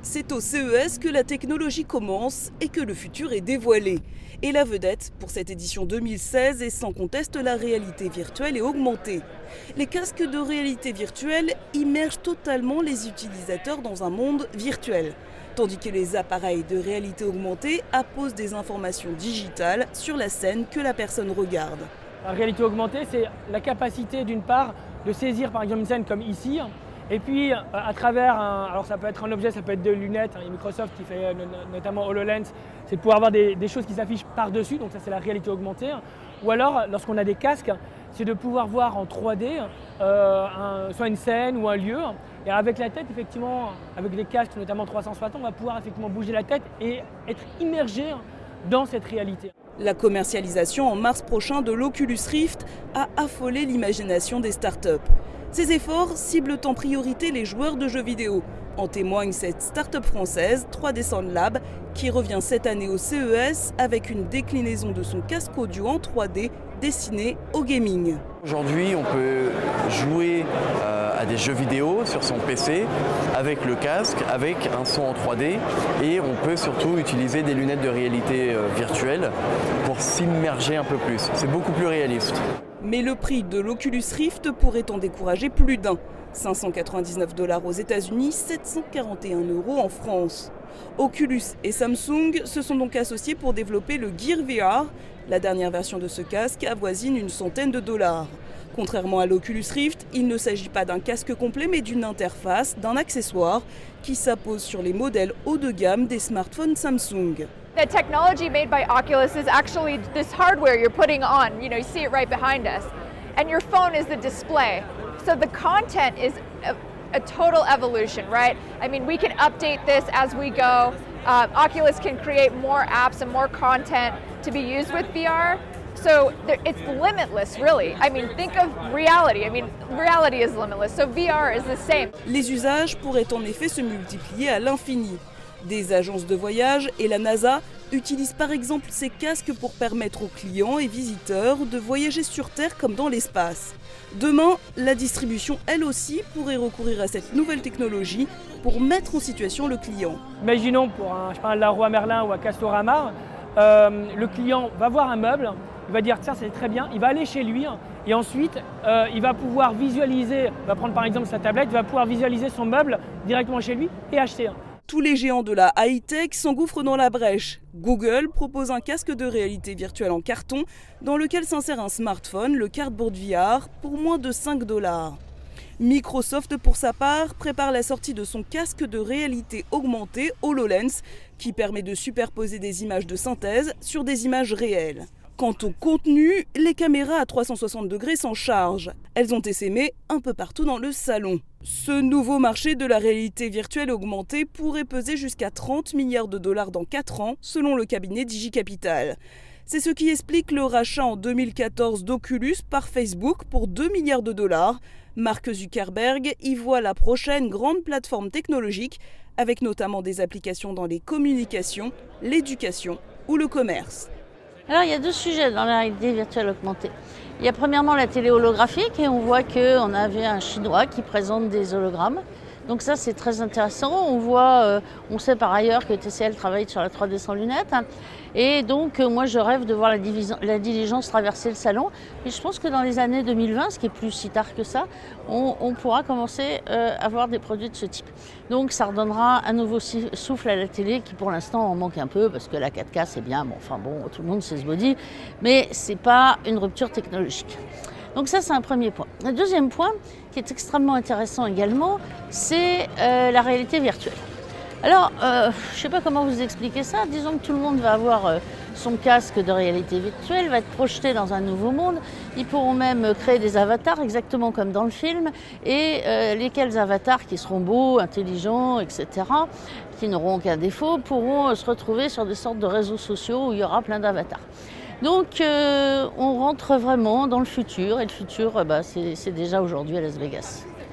C'est au CES que la technologie commence et que le futur est dévoilé. Et la vedette pour cette édition 2016 est sans conteste la réalité virtuelle et augmentée. Les casques de réalité virtuelle immergent totalement les utilisateurs dans un monde virtuel, tandis que les appareils de réalité augmentée apposent des informations digitales sur la scène que la personne regarde. La réalité augmentée, c'est la capacité d'une part de saisir par exemple une scène comme ici, et puis à travers, alors ça peut être un objet, ça peut être des lunettes, il y a Microsoft qui fait notamment HoloLens, c'est de pouvoir avoir des choses qui s'affichent par-dessus, donc ça c'est la réalité augmentée. Ou alors lorsqu'on a des casques, c'est de pouvoir voir en 3D soit une scène ou un lieu. Et avec la tête, effectivement, avec des casques notamment 360, on va pouvoir effectivement bouger la tête et être immergé dans cette réalité. La commercialisation en mars prochain de l'Oculus Rift a affolé l'imagination des startups. Ces efforts ciblent en priorité les joueurs de jeux vidéo. En témoigne cette start-up française, 3D Sound Lab, qui revient cette année au CES avec une déclinaison de son casque audio en 3D destiné au gaming. Aujourd'hui, on peut jouer à des jeux vidéo sur son PC avec le casque, avec un son en 3D, et on peut surtout utiliser des lunettes de réalité virtuelle pour s'immerger un peu plus. C'est beaucoup plus réaliste. Mais le prix de l'Oculus Rift pourrait en décourager plus d'un. 599 $ aux États-Unis, 741 € en France. Oculus et Samsung se sont donc associés pour développer le Gear VR. La dernière version de ce casque avoisine une centaine de dollars. Contrairement à l'Oculus Rift, il ne s'agit pas d'un casque complet mais d'une interface, d'un accessoire qui s'appose sur les modèles haut de gamme des smartphones Samsung. The technology made by Oculus is actually this hardware you're putting on. You see it right behind us. And your phone is the display. So the content is a total evolution, right? I mean, we can update this as we go. Oculus can create more apps and more content to be used with VR. So it's limitless, really. I mean, think of reality. I mean, reality is limitless. So VR is the same. Les usages pourraient en effet se multiplier à l'infini. Des agences de voyage et la NASA utilisent par exemple ces casques pour permettre aux clients et visiteurs de voyager sur Terre comme dans l'espace. Demain, la distribution, elle aussi, pourrait recourir à cette nouvelle technologie pour mettre en situation le client. Imaginons pour un Leroy Merlin ou un Castorama, le client va voir un meuble, il va dire tiens c'est très bien, il va aller chez lui et ensuite il va pouvoir visualiser, il va prendre par exemple sa tablette, il va pouvoir visualiser son meuble directement chez lui et acheter. Tous les géants de la high-tech s'engouffrent dans la brèche. Google propose un casque de réalité virtuelle en carton dans lequel s'insère un smartphone, le Cardboard VR, pour moins de 5 $. Microsoft, pour sa part, prépare la sortie de son casque de réalité augmentée HoloLens qui permet de superposer des images de synthèse sur des images réelles. Quant au contenu, les caméras à 360 degrés s'en chargent. Elles ont essaimé un peu partout dans le salon. Ce nouveau marché de la réalité virtuelle augmentée pourrait peser jusqu'à 30 milliards de dollars dans 4 ans, selon le cabinet DigiCapital. C'est ce qui explique le rachat en 2014 d'Oculus par Facebook pour 2 milliards de dollars. Mark Zuckerberg y voit la prochaine grande plateforme technologique, avec notamment des applications dans les communications, l'éducation ou le commerce. Alors il y a deux sujets dans la réalité virtuelle augmentée. Il y a premièrement la télé holographique et on voit qu'on avait un Chinois qui présente des hologrammes. Donc ça c'est très intéressant. On sait par ailleurs que TCL travaille sur la 3D sans lunettes. Et donc moi je rêve de voir la diligence traverser le salon. Et je pense que dans les années 2020, ce qui est plus si tard que ça, on pourra commencer à voir des produits de ce type. Donc ça redonnera un nouveau souffle à la télé qui pour l'instant en manque un peu parce que la 4K c'est bien, tout le monde sait ce body, mais c'est pas une rupture technologique. Donc ça c'est un premier point. Un deuxième point qui est extrêmement intéressant également, c'est la réalité virtuelle. Alors, je ne sais pas comment vous expliquer ça. Disons que tout le monde va avoir son casque de réalité virtuelle, va être projeté dans un nouveau monde. Ils pourront même créer des avatars, exactement comme dans le film. Et lesquels avatars qui seront beaux, intelligents, etc., qui n'auront aucun défaut, pourront se retrouver sur des sortes de réseaux sociaux où il y aura plein d'avatars. Donc, on rentre vraiment dans le futur. Et le futur, c'est déjà aujourd'hui à Las Vegas.